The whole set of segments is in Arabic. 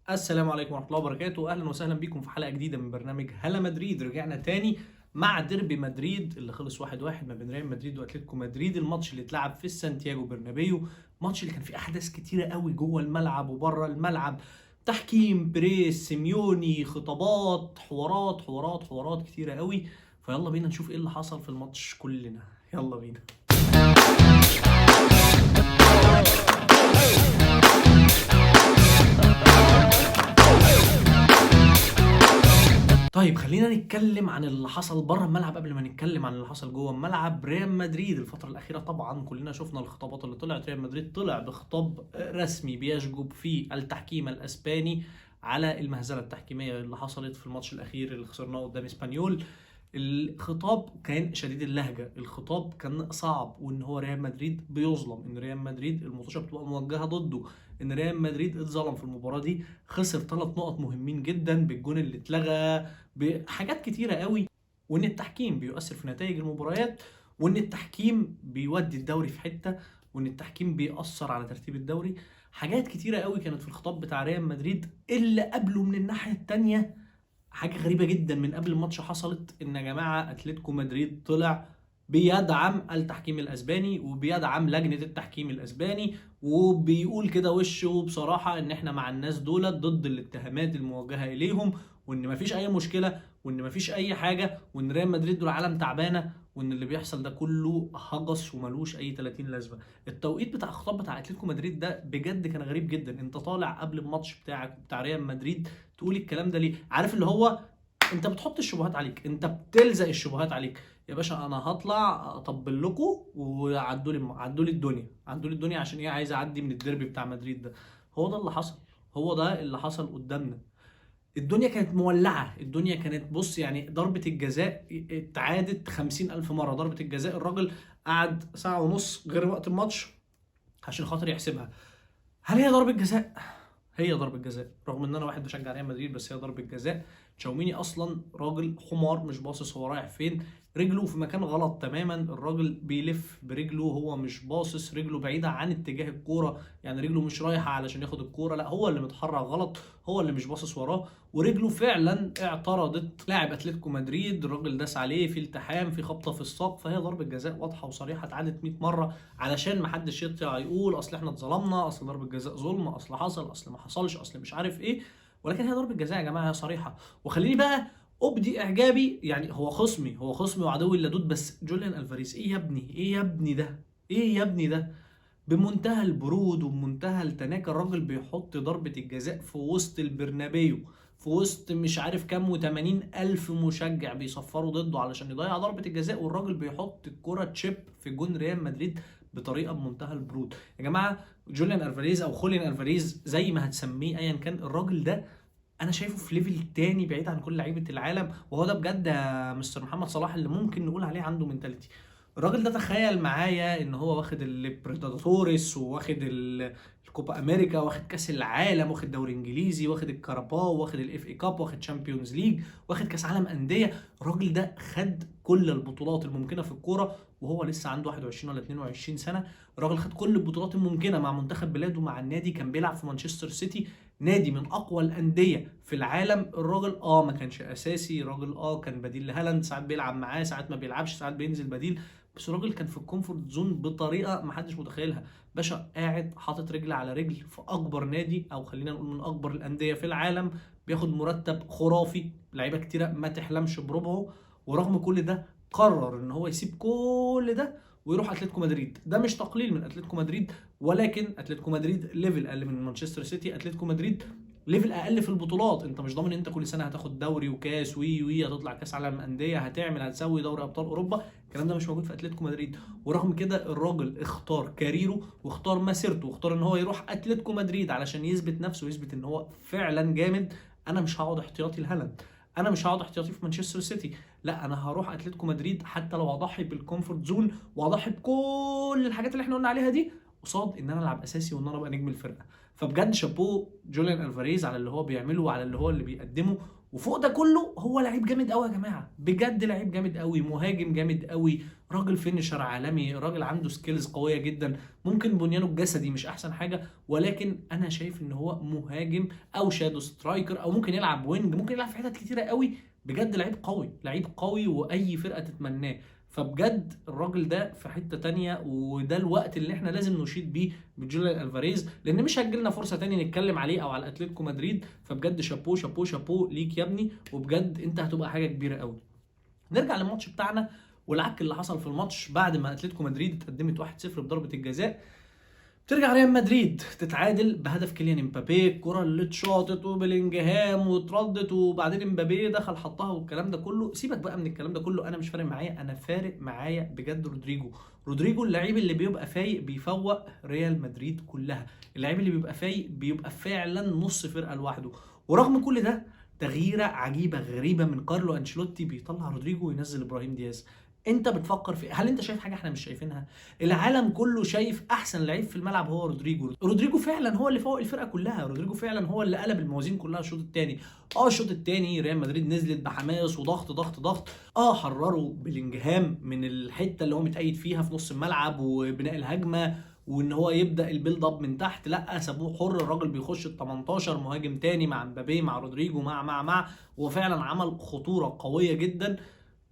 السلام عليكم ورحمة الله وبركاته، أهلا وسهلا بكم في حلقة جديدة من برنامج هلا مدريد. رجعنا تاني مع ديربي مدريد اللي خلص 1-1 ما بين ريال مدريد وأتلتيكو مدريد. الماتش اللي اتلعب في سانتياغو برنابيو، الماتش اللي كان فيه أحداث كتيرة قوي جوه الملعب وبره الملعب، تحكيم، بريس، سيميوني، خطابات، حوارات كتيرة قوي. فيلا بينا نشوف ايه اللي حصل في الماتش كلنا. يلا بينا. طيب خلينا نتكلم عن اللي حصل بره الملعب قبل ما نتكلم عن اللي حصل جوه الملعب. ريال مدريد الفترة الأخيرة طبعا كلنا شفنا الخطابات اللي طلعت. ريال مدريد طلع بخطاب رسمي بيشجب فيه التحكيم الأسباني على المهزلة التحكيمية اللي حصلت في الماتش الأخير اللي خسرناه قدام اسبانيول. الخطاب كان شديد اللهجة، الخطاب كان صعب، وان هو ريال مدريد بيظلم، ان ريال مدريد المطوشة بتبقى موجهة ضده، ان ريال مدريد اتظلم في المباراة دي، خسر 3 نقط مهمين جدا بالجون اللي اتلغى، بحاجات كتيرة قوي، وان التحكيم بيؤثر في نتائج المباريات، وان التحكيم بيودي الدوري في حتة، وان التحكيم بيأثر على ترتيب الدوري. حاجات كتيرة قوي كانت في الخطاب بتاع ريال مدريد. اللي قبله من الناحية التانية حاجة غريبة جدا من قبل الماتش حصلت، ان يا جماعة اتلتيكو مدريد طلع بيدعم التحكيم الاسباني وبيدعم لجنة التحكيم الاسباني، وبيقول كده وشه بصراحة ان احنا مع الناس دولت ضد الاتهامات الموجهة اليهم، وان مفيش اي مشكلة، وان مفيش اي حاجة، وان ريال مدريد دول عالم تعبانة، وان اللي بيحصل ده كله هجس وملوش اي 30 لازمة. التوقيت بتاع الخطاب بتاع اتلتيكو مدريد ده بجد كان غريب جدا. انت طالع قبل الماتش بتاعك بتاع ريال مدريد تقول الكلام ده ليه؟ عارف اللي هو انت بتحط الشبهات عليك، انت بتلزق الشبهات عليك. يا باشا انا هطلع اطبل لكم وعدوا لي الدنيا، عدوا لي الدنيا عشان ايه؟ عايز اعدي من الديربي بتاع مدريد ده. هو ده اللي حصل، هو ده اللي حصل قدامنا. الدنيا كانت مولعة، الدنيا كانت بص يعني ضربة الجزاء اتعادت 50,000 مرة. ضربة الجزاء الراجل قعد ساعة ونص غير وقت الماتش عشان خاطر يحسبها. هل هي ضربة جزاء؟ هي ضربة جزاء، رغم ان انا واحد بشجع ريال مدريد، بس هي ضربة جزاء. تشاوميني اصلا راجل حمار، مش باصص هو رايح فين، رجله في مكان غلط تماما. الراجل بيلف برجله، هو مش باصص، رجله بعيدة عن اتجاه الكورة، يعني رجله مش رايحة علشان ياخد الكورة، لا هو اللي متحرك غلط، هو اللي مش باصص وراه، ورجله فعلا اعترضت لاعب اتلتيكو مدريد. الراجل داس عليه في التحام، في خبطة في الساق، فهي ضربة جزاء واضحة وصريحة اتعادت 100 مرة. علشان ما حدش يطلع يقول اصل احنا اتظلمنا، اصل ضربه جزاء ظلم، اصل حصل، اصل ما حصلش، اصل مش عارف ايه. ولكن هي ضربه جزاء يا جماعه، هي صريحه. وخليني بقى ابدي اعجابي، يعني هو خصمي وعدوي اللدود، بس جوليان الفاريز ايه يا ابني؟ ايه يا ابني ده؟ ايه يا ابني ده؟ بمنتهى البرود وبمنتهى التناكة الراجل بيحط ضربة الجزاء في وسط البرنابيو، في وسط مش عارف كام و80 ألف مشجع بيصفروا ضده علشان يضيع ضربة الجزاء، والراجل بيحط الكرة تشيب في جون ريال مدريد بطريقة بمنتهى البرود. يا جماعة جوليان ألفاريز أو خوليان ألفاريز زي ما هتسميه أيا كان، الراجل ده انا شايفه في ليفل تاني بعيد عن كل لعيبه العالم. وهو ده بجد يا مستر محمد صلاح اللي ممكن نقول عليه عنده منتاليتي. الراجل ده تخيل معايا ان هو واخد البريتادوريس، واخد الكوبا امريكا، واخد كاس العالم، واخد دوري انجليزي، واخد الكاراباو، واخد الاف اي كاب، واخد شامبيونز ليج، واخد كاس عالم انديه. الراجل ده خد كل البطولات الممكنه في الكوره وهو لسه عنده 21 ولا 22 سنه. الراجل خد كل البطولات الممكنه مع منتخب بلاده، مع النادي، كان بيلعب في مانشستر سيتي، نادي من اقوى الانديه في العالم. الراجل ما كانش اساسي، الراجل كان بديل لهالاند، ساعات بيلعب معاه، ساعات ما بيلعبش، ساعات بينزل بديل، بس الراجل كان في الكومفورت زون بطريقه ما حدش متخيلها. باشا قاعد حاطط رجل على رجل في اكبر نادي، او خلينا نقول من اكبر الانديه في العالم، بياخد مرتب خرافي، لعيبه كتيره ما تحلمش بربعه، ورغم كل ده قرر ان هو يسيب كل ده ويروح اتلتيكو مدريد. ده مش تقليل من اتلتيكو مدريد، ولكن اتلتيكو مدريد ليفل اقل من مانشستر سيتي، اتلتيكو مدريد ليفل اقل في البطولات. انت مش ضامن انت كل سنه هتاخد دوري وكاس وي هتطلع كاس عالم انديه، هتسوي دوري ابطال اوروبا، الكلام ده مش موجود في اتلتيكو مدريد. ورغم كده الراجل اختار كاريره واختار مسيرته واختار ان هو يروح اتلتيكو مدريد علشان يثبت نفسه ويثبت ان هو فعلا جامد. انا مش هقعد احتياطي لهالاند، انا مش هقعد احتياطي في مانشستر سيتي، لا انا هروح اتلتيكو مدريد حتى لو هضحي بالكومفورت زون واضحي بكل الحاجات اللي احنا قلنا عليها دي، قصاد ان انا العب اساسي وان انا ابقى نجم الفرقه. فبجد شابوه جوليان الفاريز على اللي هو بيعمله وعلى اللي بيقدمه. وفوق ده كله هو لعيب جامد قوي يا جماعه، بجد لعيب جامد قوي، مهاجم جامد قوي، راجل فينيشر عالمي، راجل عنده سكيلز قويه جدا. ممكن بنيانه الجسدي مش احسن حاجه، ولكن انا شايف ان هو مهاجم او شادو سترايكر او ممكن يلعب وينج، ممكن يلعب في حتت كتيره قوي. بجد لعيب قوي، لعيب قوي واي فرقه تتمناه. فبجد الراجل ده في حته تانية، وده الوقت اللي احنا لازم نشيد بيه بجوليان الفاريز، لان مش هتجيلنا فرصه تاني نتكلم عليه او على اتلتيكو مدريد. فبجد شابوه شابوه شابوه ليك يا ابني، وبجد انت هتبقى حاجه كبيره قوي. نرجع للماتش بتاعنا والعك اللي حصل في الماتش بعد ما اتلتيكو مدريد اتقدمت 1-0 بضربه الجزاء. ترجع ريال مدريد تتعادل بهدف كيليان امبابي، الكره اللي اتشاطت وبلينجهام واتردت وبعدين امبابي دخل حطها والكلام ده كله. سيبك بقى من الكلام ده كله، انا مش فارق معايا، انا فارق معايا بجد رودريجو اللعيب اللي بيبقى فايق بيفوق ريال مدريد كلها، اللعيب اللي بيبقى فايق بيبقى فعلا نص فرقه لوحده. ورغم كل ده تغييره عجيبه غريبه من كارلو انشيلوتي، بيطلع رودريجو وينزل ابراهيم دياز. انت بتفكر في هل انت شايف حاجه احنا مش شايفينها؟ العالم كله شايف احسن لعيب في الملعب هو رودريجو فعلا هو اللي فوق الفرقه كلها، رودريجو فعلا هو اللي قلب الموازين كلها الشوط الثاني. الشوط الثاني ريال مدريد نزلت بحماس وضغط ضغط ضغط، حرروا بلينجهام من الحته اللي هو متأيد فيها في نص الملعب وبناء الهجمه وان هو يبدا البيلد اب من تحت، لا سابوه حر، الراجل بيخش ال 18 مهاجم تاني مع مبابي مع رودريجو مع وفعلا عمل خطوره قويه جدا.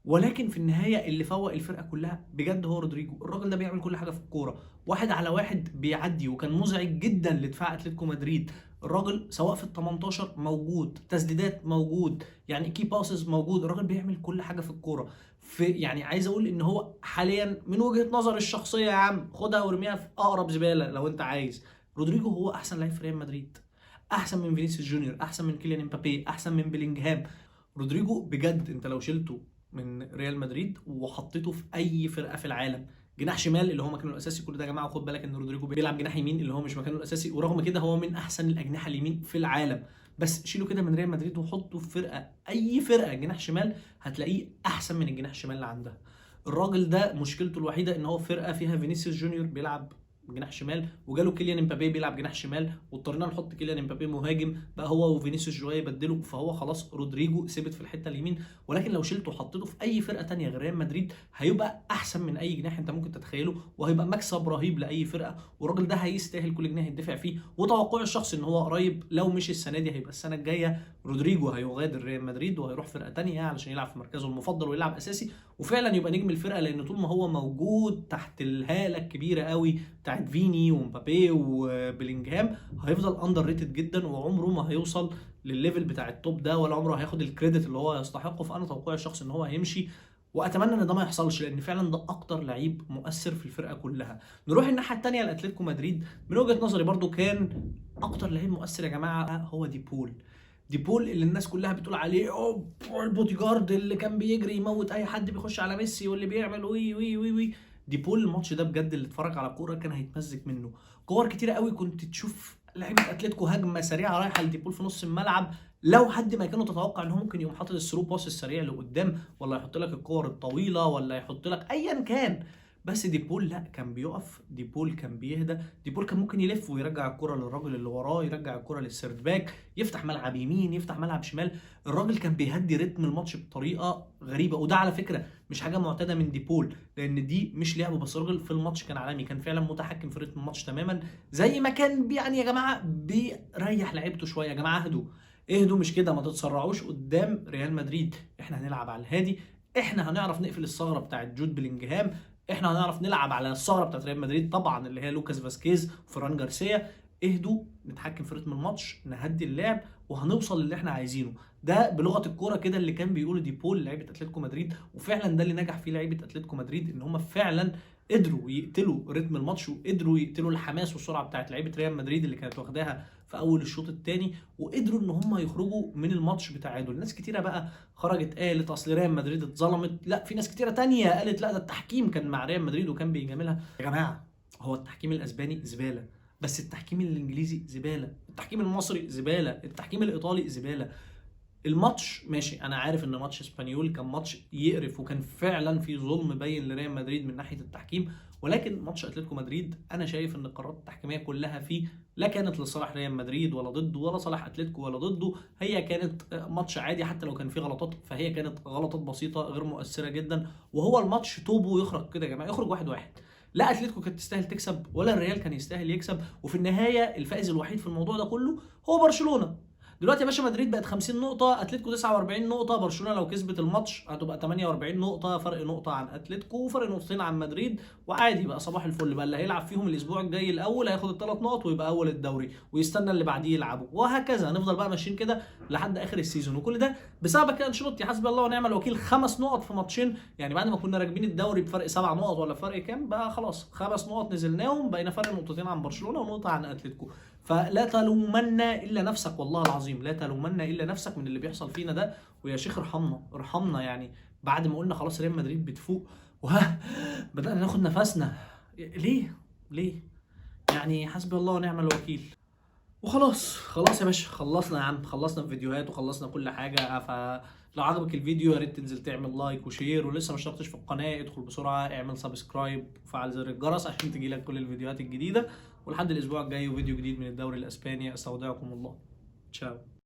ولكن في النهايه اللي فوق الفرقه كلها بجد هو رودريجو، الراجل ده بيعمل كل حاجه في الكوره، واحد على واحد بيعدي، وكان مزعج جدا لدفاع اتلتيكو مدريد. الراجل سواء في ال 18 موجود، تسديدات موجود، يعني كي باسز موجود، الراجل بيعمل كل حاجه في الكوره. في يعني عايز اقول ان هو حاليا من وجهه نظر الشخصيه، يا عم خدها وارميها في اقرب زباله لو انت عايز، رودريجو هو احسن لعيب في ريال مدريد، احسن من فينيسيوس جونيور، احسن من كيليان امبابي، احسن من بيلينجهام. رودريجو بجد انت لو شلته من ريال مدريد وحطيته في اي فرقه في العالم، جناح شمال اللي هو مكانه الاساسي، كل ده يا جماعه وخد بالك ان رودريجو بيلعب جناح يمين اللي هو مش مكانه الاساسي، ورغم كده هو من احسن الاجنحه اليمين في العالم. بس شيله كده من ريال مدريد وحطه في فرقه، اي فرقه جناح شمال، هتلاقيه احسن من الجناح الشمال اللي عندها. الراجل ده مشكلته الوحيده ان هو في فرقه فيها فينيسيوس جونيور بيلعب جناح شمال، وجاله كيليان امبابي بيلعب جناح شمال، واضطرينا نحط كيليان امبابي مهاجم بقى هو وفينيسيوس شويه يبدلوا، فهو خلاص رودريجو ثبت في الحته اليمين. ولكن لو شلته وحطيته في اي فرقه تانية غير ريال مدريد هيبقى احسن من اي جناح انت ممكن تتخيله، وهيبقى مكسب رهيب لاي فرقه، والراجل ده هيستاهل كل جنيه يدفع فيه. وتوقعي الشخصي ان هو قريب لو مش السنه دي هيبقى السنه الجايه رودريجو هيغادر ريال مدريد وهيروح فرقه تانية علشان يلعب في مركزه المفضل ويلعب اساسي، وفعلا يبقى نجم الفرقه، لان طول ما هو موجود تحت الهاله الكبيره قوي بتاعت فيني ومبابي وبلينجهام هيفضل اندر ريتد جدا، وعمره ما هيوصل للليفل بتاع التوب ده، ولا عمره هياخد الكريدت اللي هو يستحقه. فانا توقعي الشخصي ان هو هيمشي، واتمنى ان ده ما يحصلش، لان فعلا ده اكتر لعيب مؤثر في الفرقه كلها. نروح الناحيه الثانيه لاتلتيكو مدريد، من وجهه نظري برضو كان اكتر لعيب مؤثر يا جماعه هو ديبول اللي الناس كلها بتقول عليه البودي جارد اللي كان بيجري يموت اي حد بيخش على ميسي واللي بيعمل وي وي وي وي. ديبول الماتش ده بجد اللي اتفرج على كوره كان هيتمزج منه، كور كتيره قوي كنت تشوف لعيبه اتلتيكو هجمه سريعه رايحه لديبول في نص الملعب، لو حد ما كانوا تتوقع ان هو ممكن يقوم حاطط الثرو باس السريع لقدام، ولا يحط لك الكور الطويله، ولا يحط لك ايا كان. بس ديبول لا، كان بيقف، ديبول كان بيهدى، ديبول كان ممكن يلف ويرجع الكره للراجل اللي وراه، يرجع الكره للسيرد باك، يفتح ملعب يمين، يفتح ملعب شمال. الراجل كان بيهدي رتم الماتش بطريقه غريبه، وده على فكره مش حاجه معتاده من ديبول، لان دي مش لعبه، بس الراجل في الماتش كان عالمي، كان فعلا متحكم في رتم الماتش تماما، زي ما كان يعني يا جماعه بيريح لعيبته شويه. يا جماعه اهدوا مش كده، ما تتسرعوش قدام ريال مدريد، احنا هنلعب على الهادي، احنا هنعرف نقفل الثغره بتاعت جود بلينجهام، احنا هنعرف نلعب على الثغره بتاعت ريال مدريد طبعا اللي هي لوكاس فاسكيز وفران جارسيا. اهدوا، نتحكم في رتم الماتش، نهدي اللعب، وهنوصل للي احنا عايزينه. ده بلغه الكوره كده اللي كان بيقوله ديبول لعيبه اتلتيكو مدريد، وفعلا ده اللي نجح فيه لعيبه اتلتيكو مدريد، ان هم فعلا قدروا يقتلوا رتم الماتش، وقدروا يقتلوا الحماس والسرعه بتاعت لعيبه ريال مدريد اللي كانت واخداها في اول الشوط الثاني، وقدروا ان هم يخرجوا من الماتش بتعادل. ناس كتيره بقى خرجت قالت اصل ريال مدريد اتظلمت، لا في ناس كتيره تانية قالت لا ده التحكيم كان مع ريال مدريد وكان بيجاملها. يا جماعه هو التحكيم الاسباني زباله، بس التحكيم الانجليزي زباله، التحكيم المصري زباله، التحكيم الايطالي زباله. الماتش ماشي، انا عارف ان ماتش اسبانيول كان ماتش يقرف، وكان فعلا في ظلم باين لريال مدريد من ناحيه التحكيم، ولكن ماتش اتلتيكو مدريد انا شايف ان القرارات التحكيميه كلها فيه لا كانت لصالح ريال مدريد ولا ضده، ولا صالح اتلتيكو ولا ضده. هي كانت ماتش عادي، حتى لو كان فيه غلطات فهي كانت غلطات بسيطه غير مؤثره جدا. وهو الماتش توبه يخرج كده يا جماعه، يخرج 1-1. لا اتلتيكو كانت تستاهل تكسب ولا الريال كان يستاهل يكسب، وفي النهايه الفائز الوحيد في الموضوع ده كله هو برشلونه. دلوقتي يا باشا مدريد بقت 50 نقطة، اتلتيكو 49 نقطة، برشلونة لو كسبت الماتش هتبقى 48 نقطة، فرق نقطة عن اتلتيكو وفرق نقطتين عن مدريد. وعادي بقى صباح الفل بقى، اللي هيلعب فيهم الاسبوع الجاي الاول هياخد الثلاث نقط ويبقى اول الدوري، ويستنى اللي بعديه يلعبه، وهكذا هنفضل بقى ماشيين كده لحد اخر السيزون. وكل ده بسبب كده انشيلوتي، حسبي الله ونعم الوكيل، 5 نقط في ماتشين. يعني بعد ما كنا راكبين الدوري بفرق 7 نقط ولا فرق كام بقى، خلاص 5 نقط نزلناهم، بقينا فرق نقطتين عن برشلونة ونقطة عن اتلتيكو. فلا تلومن الا نفسك، والله العظيم لا تلومن الا نفسك من اللي بيحصل فينا ده. ويا شيخ ارحمنا ارحمنا يعني. بعد ما قلنا خلاص ريال مدريد بتفوق وها بدأنا ناخد نفسنا، ليه يعني؟ حسبي الله ونعم الوكيل. وخلاص خلاص يا باشا، خلصنا يا عم، خلصنا الفيديوهات وخلصنا كل حاجة. فلو عجبك الفيديو يا ريت تنزل تعمل لايك وشير، ولسه ما اشتركتش في القناة ادخل بسرعة اعمل سبسكرايب وفعل زر الجرس عشان تجيلك كل الفيديوهات الجديدة. ولحد الاسبوع الجاي وفيديو جديد من الدوري الاسباني، استودعكم الله. تشاو.